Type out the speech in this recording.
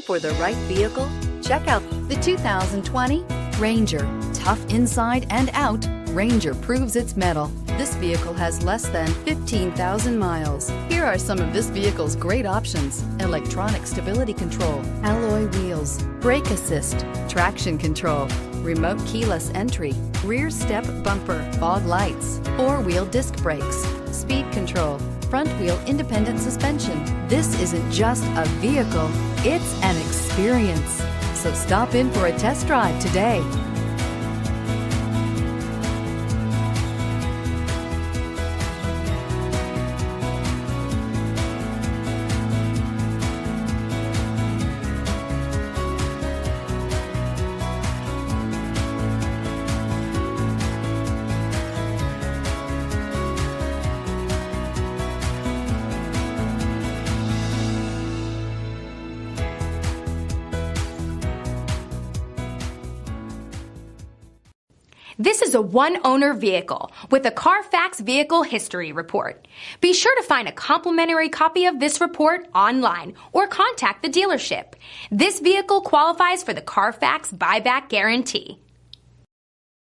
for the right vehicle? Check out the 2020 Ranger. Tough inside and out, Ranger proves its mettle. This vehicle has less than 15,000 miles. Here are some of this vehicle's great options: electronic stability control, alloy wheels, brake assist, traction control, remote keyless entry, rear step bumper, fog lights, four-wheel disc brakes, speed control, front wheel independent suspension. This isn't just a vehicle, it's an experience. So stop in for a test drive today. This is a one-owner vehicle with a Carfax Vehicle History Report. Be sure to find a complimentary copy of this report online or contact the dealership. This vehicle qualifies for the Carfax Buyback Guarantee.